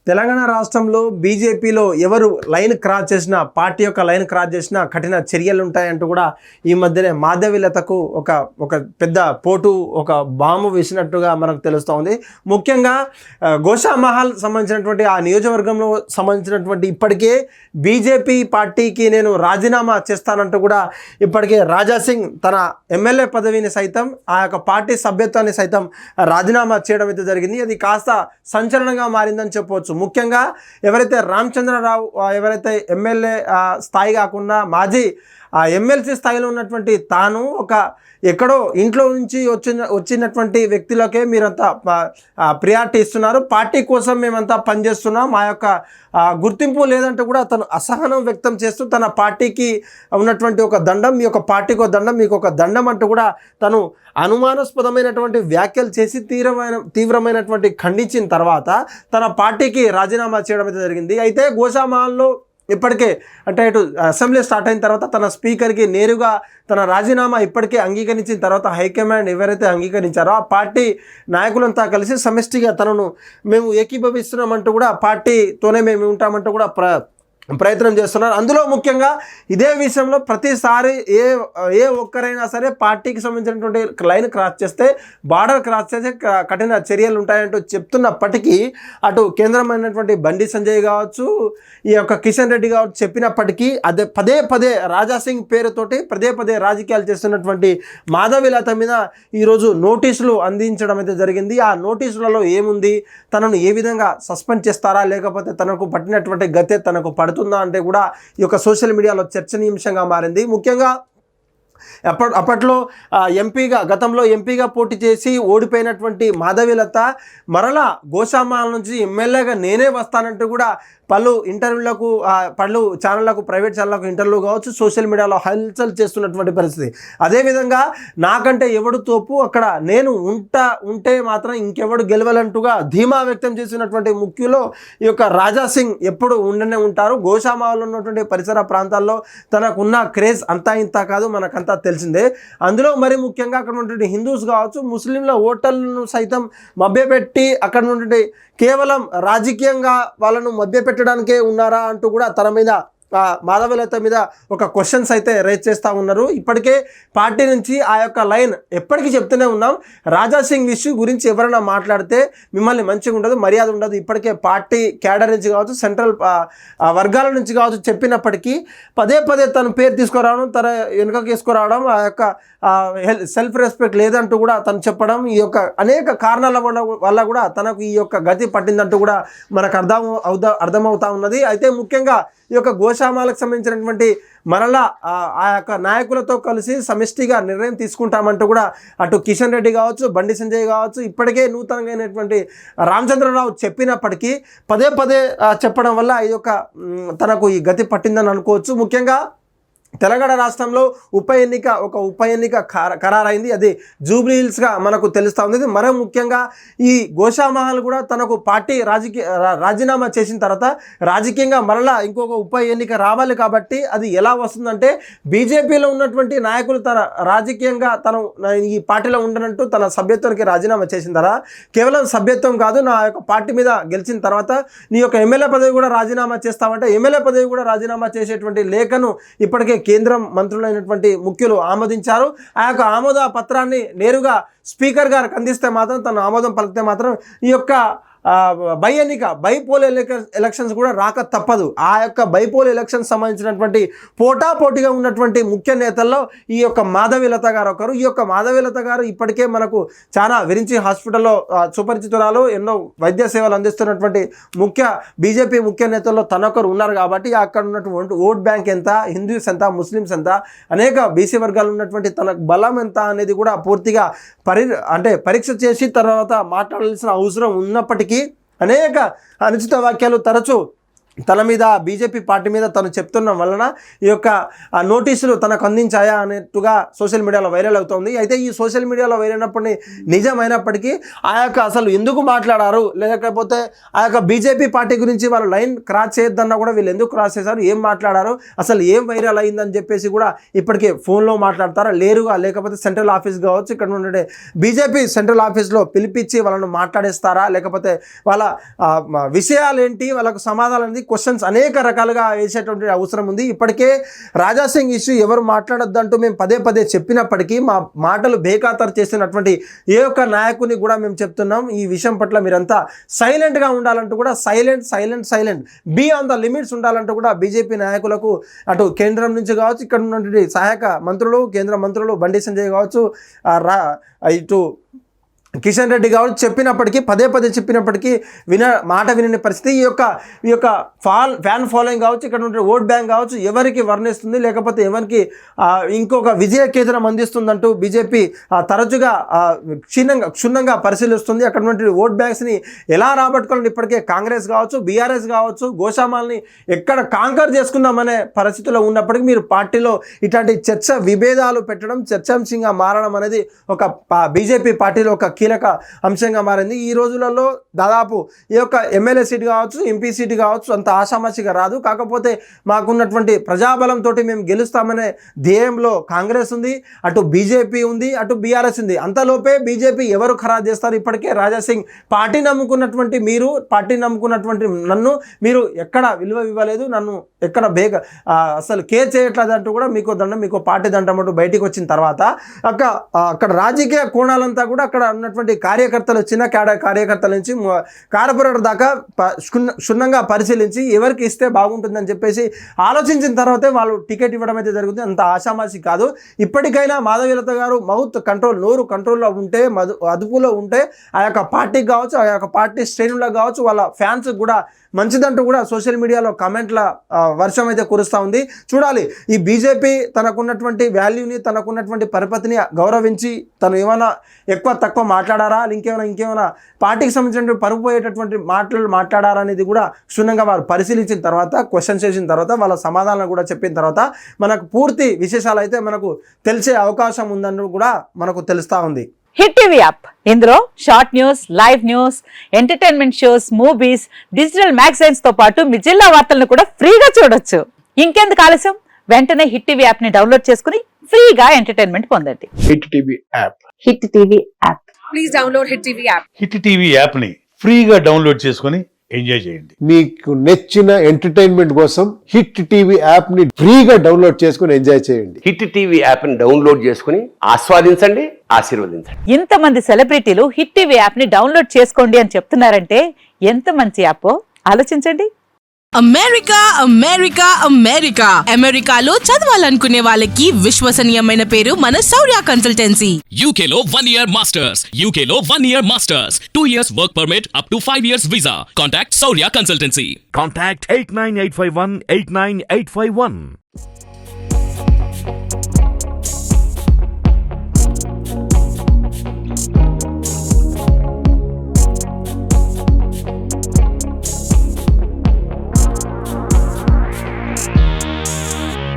తెలంగాణ రాష్ట్రంలో బీజేపీలో ఎవరు లైన్ క్రాస్ చేసినా, పార్టీ యొక్క లైన్ క్రాస్ చేసినా కఠిన చర్యలు ఉంటాయంటూ కూడా ఈ మధ్యనే మాధవీలతకు ఒక పెద్ద పోటు, ఒక బాంబు వేసినట్టుగా మనకు తెలుస్తోంది. ముఖ్యంగా గోషామహల్ సంబంధించినటువంటి ఆ నియోజకవర్గంలో సంబంధించినటువంటి ఇప్పటికే బీజేపీ పార్టీకి నేను రాజీనామా చేస్తానంటూ కూడా ఇప్పటికే రాజాసింగ్ తన ఎమ్మెల్యే పదవిని సైతం, ఆ యొక్క పార్టీ సభ్యత్వాన్ని సైతం రాజీనామా చేయడం అయితే జరిగింది. అది కాస్త సంచలనంగా మారిందని చెప్పవచ్చు. ముఖ్యంగా ఎవరైతే రామచంద్రరావు ఎవరైతే ఎమ్మెల్యే స్థాయి కాకుండా మాజీ ఎమ్మెల్సీ స్థాయిలో ఉన్నటువంటి తాను ఎక్కడో ఇంట్లో నుంచి వచ్చినటువంటి వ్యక్తులకే మీరంతా ప్రియారిటీ ఇస్తున్నారు, పార్టీ కోసం మేమంతా పనిచేస్తున్నాం, మా యొక్క గుర్తింపు లేదంటూ కూడా తను అసహనం వ్యక్తం చేస్తూ తన పార్టీకి ఉన్నటువంటి ఒక దండం, మీ యొక్క పార్టీకి ఒక దండం, మీకు ఒక దండం అంటూ కూడా తను అనుమానాస్పదమైనటువంటి వ్యాఖ్యలు చేసి తీవ్రమైనటువంటి ఖండించిన తర్వాత తన పార్టీకి రాజీనామా చేయడం అయితే జరిగింది. అయితే గోషామహల్లో ఇప్పటికే అంటే ఇటు అసెంబ్లీ స్టార్ట్ అయిన తర్వాత తన స్పీకర్కి నేరుగా తన రాజీనామా ఇప్పటికే అంగీకరించిన తర్వాత హైకమాండ్ ఎవరైతే అంగీకరించారో ఆ పార్టీ నాయకులంతా కలిసి సమిష్టిగా తనను మేము ఏకీభవిస్తున్నామంటూ కూడా పార్టీతోనే మేము ఉంటామంటూ కూడా ప్రయత్నం చేస్తున్నారు. అందులో ముఖ్యంగా ఇదే విషయంలో ప్రతిసారి ఏ ఒక్కరైనా సరే పార్టీకి సంబంధించినటువంటి లైన్ క్రాస్ చేస్తే, బార్డర్ క్రాస్ చేస్తే కఠిన చర్యలు ఉంటాయంటూ చెప్తున్నప్పటికీ అటు కేంద్రమైనటువంటి బండి సంజయ్ కావచ్చు, ఈ యొక్క కిషన్ రెడ్డి కావచ్చు చెప్పినప్పటికీ పదే రాజాసింగ్ పేరుతోటి పదే రాజకీయాలు చేస్తున్నటువంటి మాధవీలత మీద ఈరోజు నోటీసులు అందించడం అయితే జరిగింది. ఆ నోటీసులలో ఏముంది, తనను ఏ విధంగా సస్పెండ్ చేస్తారా, లేకపోతే తనకు పట్టినటువంటి గతే తనకు పడుతుందా అంటే కూడా ఈ యొక్క సోషల్ మీడియాలో చర్చనీయాంశంగా మారింది. ముఖ్యంగా అప్పట్లో గతంలో ఎంపీగా పోటీ చేసి ఓడిపోయినటువంటి మాధవీలత మరలా గోషామహల్ నుంచి ఎమ్మెల్యేగా నేనే వస్తానంటూ కూడా పలు ఇంటర్వ్యూలకు, పలు ఛానళ్లకు, ప్రైవేట్ ఛానళ్లకు ఇంటర్వ్యూ కావచ్చు, సోషల్ మీడియాలో హల్చల్ చేస్తున్నటువంటి పరిస్థితి. అదేవిధంగా నాకంటే ఎవడు తోపు, అక్కడ నేను ఉంటే మాత్రం ఇంకెవడు గెలవలంటూగా ధీమా వ్యక్తం చేసినటువంటి ముఖ్యులో ఈ యొక్క రాజాసింగ్ ఎప్పుడు ఉండనే ఉంటారు. గోషామహల్లో ఉన్నటువంటి పరిసర ప్రాంతాల్లో తనకున్న క్రేజ్ అంతా ఇంత కాదు, మనకంతా తెలిసిందే. అందులో మరి ముఖ్యంగా అక్కడ ఉన్నటువంటి హిందూస్ కావచ్చు, ముస్లింల ఓటర్లను సైతం మభ్యపెట్టి అక్కడ ఉన్నటువంటి కేవలం రాజకీయంగా వాళ్ళను మభ్యపెట్టడానికే ఉన్నారా అంటూ కూడా తన మీద మాధవీలత మీద ఒక క్వశ్చన్స్ అయితే రేజ్ చేస్తూ ఉన్నారు. ఇప్పటికే పార్టీ నుంచి ఆ యొక్క లైన్ ఎప్పటికీ చెప్తూనే ఉన్నాం, రాజాసింగ్ ఇష్యూ గురించి ఎవరైనా మాట్లాడితే మిమ్మల్ని మంచిగా ఉండదు, మర్యాద ఉండదు. ఇప్పటికే పార్టీ క్యాడర్ నుంచి కావచ్చు, సెంట్రల్ వర్గాల నుంచి కావచ్చు చెప్పినప్పటికీ పదే తన పేరు తీసుకురావడం, తన వెనుకకు తీసుకురావడం, ఆ యొక్క సెల్ఫ్ రెస్పెక్ట్ లేదంటూ కూడా తను చెప్పడం, ఈ యొక్క అనేక కారణాల వల్ల కూడా తనకు ఈ యొక్క గతి పట్టిందంటూ కూడా మనకు అర్థమవుతా ఉన్నది. అయితే ముఖ్యంగా ఈ యొక్క గోషామహల్కి సంబంధించినటువంటి మరలా ఆ యొక్క నాయకులతో కలిసి సమిష్టిగా నిర్ణయం తీసుకుంటామంటూ కూడా అటు కిషన్ రెడ్డి కావచ్చు, బండి సంజయ్ కావచ్చు, ఇప్పటికే నూతనంగా అయినటువంటి రామచంద్రరావు చెప్పినప్పటికీ పదే చెప్పడం వల్ల ఈ యొక్క తనకు ఈ గతి పట్టిందని అనుకోవచ్చు. ముఖ్యంగా తెలంగాణ రాష్ట్రంలో ఉప ఎన్నిక ఖరారైంది. అది జూబ్లీ హిల్స్గా మనకు తెలుస్తూ ఉంది. మరో ముఖ్యంగా ఈ గోషామహల్ కూడా తనకు పార్టీ రాజీనామా చేసిన తర్వాత రాజకీయంగా మరలా ఇంకొక ఉప ఎన్నిక రావాలి. కాబట్టి అది ఎలా వస్తుందంటే బీజేపీలో ఉన్నటువంటి నాయకులు తన రాజకీయంగా తను ఈ పార్టీలో ఉండనంటూ తన సభ్యత్వానికి రాజీనామా చేసిన తర్వాత కేవలం సభ్యత్వం కాదు, నా యొక్క పార్టీ మీద గెలిచిన తర్వాత నీ యొక్క ఎమ్మెల్యే పదవి కూడా రాజీనామా చేస్తామంటే ఎమ్మెల్యే పదవి కూడా రాజీనామా చేసేటువంటి లేఖను ఇప్పటికే కేంద్ర మంత్రులైనటువంటి ముఖ్యులు ఆమోదించారు. ఆ యొక్క ఆమోద పత్రాన్ని నేరుగా స్పీకర్ గారికి అందిస్తే మాత్రం తను ఆమోదం పలికితే మాత్రం ఈ యొక్క బైపోల్ ఎలక్షన్స్ కూడా రాక తప్పదు. ఆ యొక్క బైపోల్ ఎలక్షన్స్ సంబంధించినటువంటి పోటాపోటీగా ఉన్నటువంటి ముఖ్య నేతల్లో ఈ యొక్క మాధవీలత గారు ఒకరు. ఈ యొక్క మాధవీలత గారు ఇప్పటికే మనకు చాలా విరించి హాస్పిటల్లో సుపరిచితురాలు, ఎన్నో వైద్య సేవలు అందిస్తున్నటువంటి బీజేపీ ముఖ్య నేతల్లో తనొకరు ఉన్నారు. కాబట్టి అక్కడ ఉన్నటువంటి ఓట్ బ్యాంక్ ఎంత, హిందూస్ ఎంత, ముస్లిమ్స్ ఎంత, అనేక బీసీ వర్గాలు ఉన్నటువంటి తన బలం ఎంత అనేది కూడా పూర్తిగా పరీక్ష చేసి తర్వాత మాట్లాడాల్సిన అవసరం ఉన్నప్పటికీ అనేక అనుచిత వాక్యాలు తరచూ తన మీద బీజేపీ పార్టీ మీద తను చెప్తున్న వలన ఈ యొక్క నోటీసులు తనకు అందించాయా అనేట్టుగా సోషల్ మీడియాలో వైరల్ అవుతుంది. అయితే ఈ సోషల్ మీడియాలో వైరల్ అయినప్పటికీ నిజమైనప్పటికీ ఆ యొక్క అసలు ఎందుకు మాట్లాడారు, లేకపోతే ఆ యొక్క బీజేపీ పార్టీ గురించి వాళ్ళు లైన్ క్రాస్ చేయొద్దన్నా కూడా వీళ్ళు ఎందుకు క్రాస్ చేశారు, ఏం మాట్లాడారు, అసలు ఏం వైరల్ అయిందని చెప్పేసి కూడా ఇప్పటికే ఫోన్లో మాట్లాడతారా లేరుగా, లేకపోతే సెంట్రల్ ఆఫీస్ కావచ్చు, ఇక్కడ ఉండే బీజేపీ సెంట్రల్ ఆఫీస్లో పిలిపించి వాళ్ళను మాట్లాడేస్తారా, లేకపోతే వాళ్ళ విషయాలు ఏంటి, వాళ్ళకు సమాధానం క్వశ్చన్స్ అనేక రకాలుగా వేసేటువంటి అవసరం ఉంది. ఇప్పటికే రాజాసింగ్ ఇష్యూ ఎవరు మాట్లాడొద్దంటూ మేము పదే పదే చెప్పినప్పటికీ మా మాటలు బేఖాతరు చేసినటువంటి ఏ ఒక్క నాయకుని కూడా మేము చెప్తున్నాం, ఈ విషయం పట్ల మీరంతా సైలెంట్గా ఉండాలంటూ కూడా silent be on the limits ఉండాలంటూ కూడా బీజేపీ నాయకులకు అటు కేంద్రం నుంచి కావచ్చు, ఇక్కడ ఉన్నటువంటి సహాయక మంత్రులు, కేంద్ర మంత్రులు బండి సంజయ్ కావచ్చు, ఇటు కిషన్ రెడ్డి కావచ్చు చెప్పినప్పటికీ పదే చెప్పినప్పటికీ మాట వినని పరిస్థితి. ఈ యొక్క ఫ్యాన్ ఫాలోయింగ్ కావచ్చు, ఇక్కడ ఉండే ఓట్ బ్యాంక్ కావచ్చు ఎవరికి వర్ణిస్తుంది, లేకపోతే ఎవరికి ఇంకొక విజయ కేంద్రం అందిస్తుందంటూ బీజేపీ తరచుగా క్షుణ్ణంగా పరిశీలిస్తుంది. అక్కడ ఉన్నటువంటి ఓట్ బ్యాంక్స్ని ఎలా రాబట్టుకోవాలని ఇప్పటికే కాంగ్రెస్ కావచ్చు, బీఆర్ఎస్ కావచ్చు గోషామాల్ని ఎక్కడ కాంకర్ చేసుకుందామనే పరిస్థితిలో ఉన్నప్పటికీ మీరు పార్టీలో ఇట్లాంటి విభేదాలు పెట్టడం, చర్చాంశంగా మారడం అనేది ఒక బీజేపీ పార్టీలో ఒక కీలక అంశంగా మారింది. ఈ రోజులలో దాదాపు ఈ యొక్క ఎమ్మెల్యే సీట్ కావచ్చు, ఎంపీ సీట్ కావచ్చు అంత ఆషామాషిగా రాదు. కాకపోతే మాకున్నటువంటి ప్రజాబలంతో మేము గెలుస్తామనే ధ్యేయంలో కాంగ్రెస్ ఉంది, అటు బీజేపీ ఉంది, అటు బీఆర్ఎస్ ఉంది. అంతలోపే బీజేపీ ఎవరు ఖరారు చేస్తారు? ఇప్పటికే రాజాసింగ్ పార్టీ నమ్ముకున్నటువంటి మీరు, పార్టీ నమ్ముకున్నటువంటి నన్ను మీరు ఎక్కడ విలువ ఇవ్వలేదు, నన్ను ఎక్కడ అసలు కేర్ చేయట్లేదు అంటూ కూడా మీకు పార్టీ దండం అంటూ బయటికి వచ్చిన తర్వాత అక్కడ రాజకీయ కోణాలంతా కూడా అక్కడ ఉన్నటువంటి కార్యకర్తలు, చిన్న కార్యకర్తల నుంచి కార్పొరేటర్ దాకా క్షుణ్ణంగా పరిశీలించి ఎవరికి ఇస్తే బాగుంటుందని చెప్పేసి ఆలోచించిన తర్వాతే వాళ్ళు టికెట్ ఇవ్వడం అయితే జరుగుతుంది. అంత ఆషామాషి కాదు. ఇప్పటికైనా మాధవీలత గారు నోరు కంట్రోల్లో ఉంటే, అదుపులో ఉంటే ఆ యొక్క పార్టీకి కావచ్చు, ఆ యొక్క పార్టీ శ్రేణులకు కావచ్చు, వాళ్ళ ఫ్యాన్స్ కూడా మంచిదంటూ కూడా సోషల్ మీడియాలో కామెంట్ల వర్షం అయితే కురుస్తూ ఉంది. చూడాలి ఈ బీజేపీ తనకున్నటువంటి వాల్యూని, తనకున్నటువంటి పరపతిని గౌరవించి తను ఏమైనా ఎక్కువ తక్కువ మాట్లాడారా, ఇంకేమైనా పార్టీకి సంబంధించినటువంటి పరుగు పోయేటటువంటి మాటలు మాట్లాడారా అనేది కూడా క్షుణ్ణంగా వారు పరిశీలించిన తర్వాత, క్వశ్చన్ చేసిన తర్వాత, వాళ్ళ సమాధానాలు కూడా చెప్పిన తర్వాత మనకు పూర్తి విశేషాలు అయితే మనకు తెలిసే అవకాశం ఉందని కూడా మనకు తెలుస్తూ ఉంది. హిట్ టీవీ యాప్, ఇందులో short news, live news, entertainment shows, movies, digital magazines తో పాటు మీ జిల్లా వార్తలను కూడా ఫ్రీగా చూడొచ్చు. ఇంకెందుకు ఆలస్యం, వెంటనే హిట్ టీవీ యాప్ ని డౌన్లోడ్ చేసుకుని ఫ్రీగా ఎంటర్టైన్మెంట్ పొందండి. Hit TV app, hit TV app, please download hit TV app. Hit TV app ని ఫ్రీగా డౌన్లోడ్ చేసుకుని ఎంజాయ్ చేయండి. మీకు నచ్చిన ఎంటర్టైన్మెంట్ కోసం హిట్ టీవీ యాప్ ని ఫ్రీగా డౌన్లోడ్ చేసుకుని ఎంజాయ్ చేయండి. హిట్ టీవీ యాప్ ని డౌన్లోడ్ చేసుకుని ఆస్వాదించండి, ఆశీర్వదించండి. ఇంతమంది సెలబ్రిటీలు హిట్ టీవీ యాప్ ని డౌన్లోడ్ చేసుకోండి అని చెప్తున్నారంటే ఎంత మంచి యాప్ ఆలోచించండి. అమెరికా అమెరికాలో చదవాలనుకునే వాళ్ళకి విశ్వసనీయమైన పేరు మన శౌర్య కన్సల్టెన్సీ. UK లో 1 year masters, UK లో 1 year masters, 2 years work permit up to 5 years visa. Contact Saurya Consultancy. Contact 89851 89851.